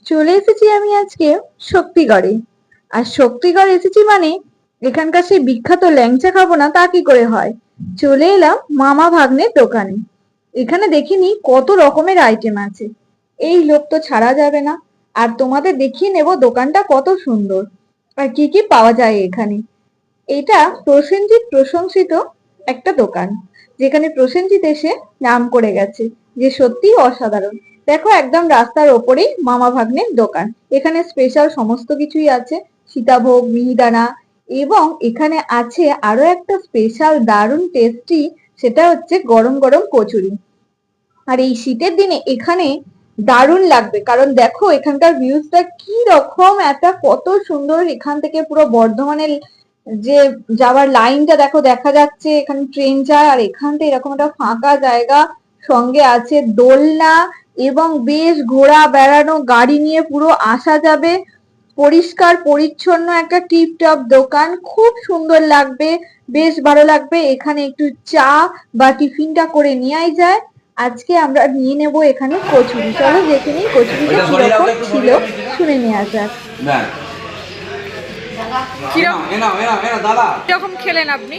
চলে এসেছি আমি আজকে শক্তিগড়ে। আর শক্তিগড় এসেছি মানে এখানকার সেই বিখ্যাত ল্যাংচা খাবো না তা কি করে হয়। চলে এলাম মামা ভাগ্নের দোকানে। এখানে দেখিনি কত রকমের আইটেম আছে। এই লোক তো ছাড়া যাবে না। আর তোমাদের দেখিয়ে নেব দোকানটা কত সুন্দর আর কি কি পাওয়া যায় এখানে। এটা প্রসেনজিৎ প্রশংসিত একটা দোকান, যেখানে প্রসেনজিৎ এসে নাম করে গেছে যে সত্যি অসাধারণ। দেখো একদম রাস্তার ওপরেই মামা ভাগ্নের দোকান। এখানে স্পেশাল সমস্ত কিছুই আছে, সীতাভোগ, মিহিদানা, এবং এখানে আছে আরো একটা স্পেশাল দারুণ টেস্টি, সেটা হচ্ছে গরম গরম কচুরি। আর এই শীতের দিনে এখানে দারুণ লাগবে, কারণ দেখো এখানকার ভিউজটা কি রকম, একটা কত সুন্দর। এখান থেকে পুরো বর্ধমানের যে যাওয়ার লাইনটা দেখো দেখা যাচ্ছে, এখানে ট্রেন যায় আর এখান থেকে এরকম একটা ফাঁকা জায়গা, সঙ্গে আছে দোলনা, এবং বেশ ঘোরা বেড়ানো গাড়ি নিয়ে পুরো আসা যাবে। পরিষ্কার পরিচ্ছন্ন একটা টিপটপ দোকান, খুব সুন্দর লাগবে, বেশ ভালো লাগবে। এখানে একটু চা বা টিফিনটা করে নেওয়াই যায়। আজকে আমরা নিয়ে নেব এখানে কচুরি। চলো দেখে নিই কচুরিটা কিরকম ছিল, শুনে নেওয়া যাক। কিরকম খেলেন আপনি?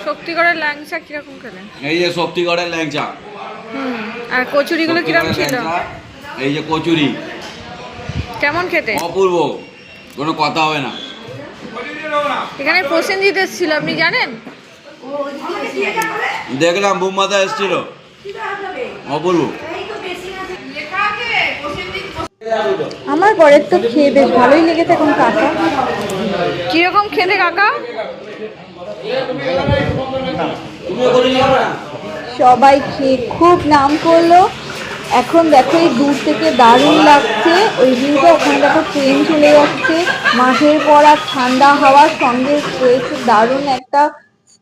শক্তিগড়ের ল্যাংচা কিরকম খেলেন? এই যে শক্তিগড়ের ল্যাংচা। আর কচুরিগুলো কিরকম ছিল? এই যে কচুরি কেমন খেতে? অপূর্ব, কোনো কথা হবে না। এখানে প্রসেনজিৎ এসেছিল, আপনি জানেন? দেখলাম বুম্বাদা এসেছিল, অপূর্ব। আমার বরের তো খেয়ে বেশ ভালোই লেগেছে। এখন কাকা কিরকম খেতে কাকা? সবাই খেয়ে খুব নাম করলো। এখন দেখো এই দূর থেকে দারুণ লাগছে ওই ভিউটা। ওখানে দেখো ট্রেন চলে যাচ্ছে, মাঠের পড়া ঠান্ডা হাওয়ার সঙ্গে রয়েছে দারুণ একটা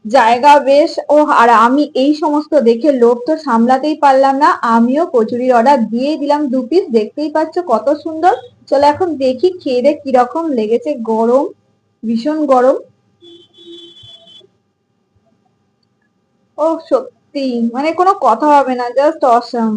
জায়গা বেশ। ও আর আমি এই সমস্ত দেখে লোভ তো সামলাতেই পারলাম না, আমিও কচুরির অর্ডার দিয়ে দিলাম 2 পিস। দেখতেই পাচ্ছ কত সুন্দর। চলো এখন দেখি খেয়ে দেখ কিরকম লেগেছে। গরম, ভীষণ গরম। ও সত্যি মানে কোনো কথা হবে না, জাস্ট অসাম।